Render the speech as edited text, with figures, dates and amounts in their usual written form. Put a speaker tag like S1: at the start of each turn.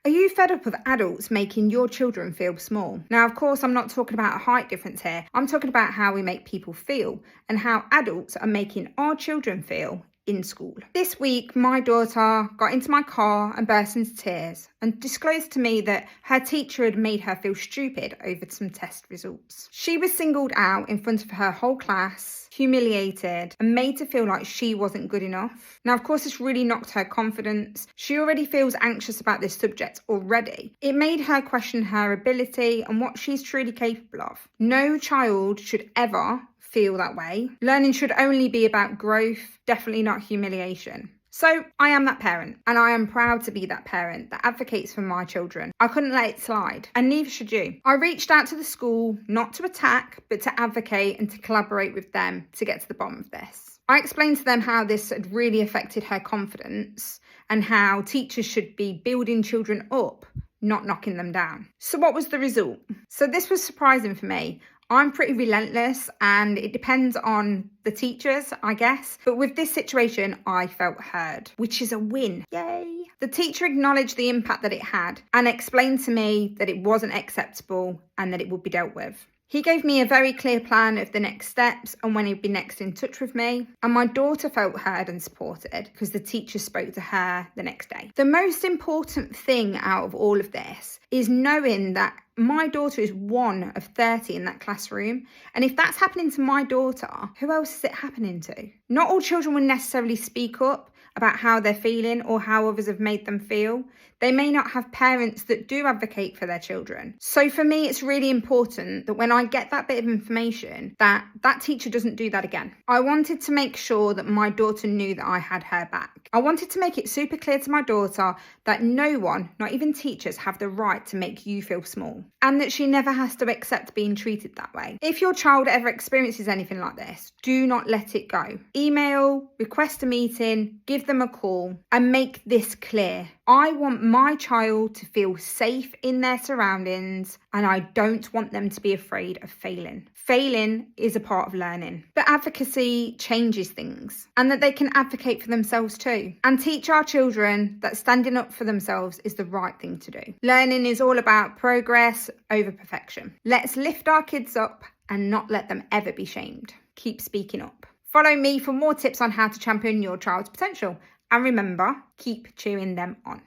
S1: Are you fed up of adults making your children feel small? Now, of course, I'm not talking about a height difference here. I'm talking about how we make people feel and how adults are making our children feel in school. This week, my daughter got into my car and burst into tears and disclosed to me that her teacher had made her feel stupid over some test results. She was singled out in front of her whole class, humiliated, and made to feel like she wasn't good enough. Now, of course, this really knocked her confidence. She already feels anxious about this subject already. It made her question her ability and what she's truly capable of. No child should ever feel that way. Learning should only be about growth, definitely not humiliation. So I am that parent, and I am proud to be that parent that advocates for my children. I couldn't let it slide, and neither should you. I reached out to the school, not to attack, but to advocate and to collaborate with them to get to the bottom of this. I explained to them how this had really affected her confidence and how teachers should be building children up, not knocking them down. So what was the result? So this was surprising for me. I'm pretty relentless and it depends on the teachers, I guess. But with this situation, I felt heard, which is a win. Yay. The teacher acknowledged the impact that it had and explained to me that it wasn't acceptable and that it would be dealt with. He gave me a very clear plan of the next steps and when he'd be next in touch with me. And my daughter felt heard and supported because the teacher spoke to her the next day. The most important thing out of all of this is knowing that my daughter is one of 30 in that classroom. And if that's happening to my daughter, who else is it happening to? Not all children will necessarily speak up about how they're feeling or how others have made them feel. They may not have parents that do advocate for their children. So for me, it's really important that when I get that bit of information, that teacher doesn't do that again. I wanted to make sure that my daughter knew that I had her back. I wanted to make it super clear to my daughter that no one, not even teachers, have the right to make you feel small, and that she never has to accept being treated that way. If your child ever experiences anything like this, do not let it go. Email, request a meeting, give them a call, and make this clear. I want my child to feel safe in their surroundings, and I don't want them to be afraid of failing. Failing is a part of learning, but advocacy changes things, and that they can advocate for themselves too, and teach our children that standing up for themselves is the right thing to do. Learning is all about progress over perfection. Let's lift our kids up and not let them ever be shamed. Keep speaking up. Follow me for more tips on how to champion your child's potential. And remember, keep cheering them on.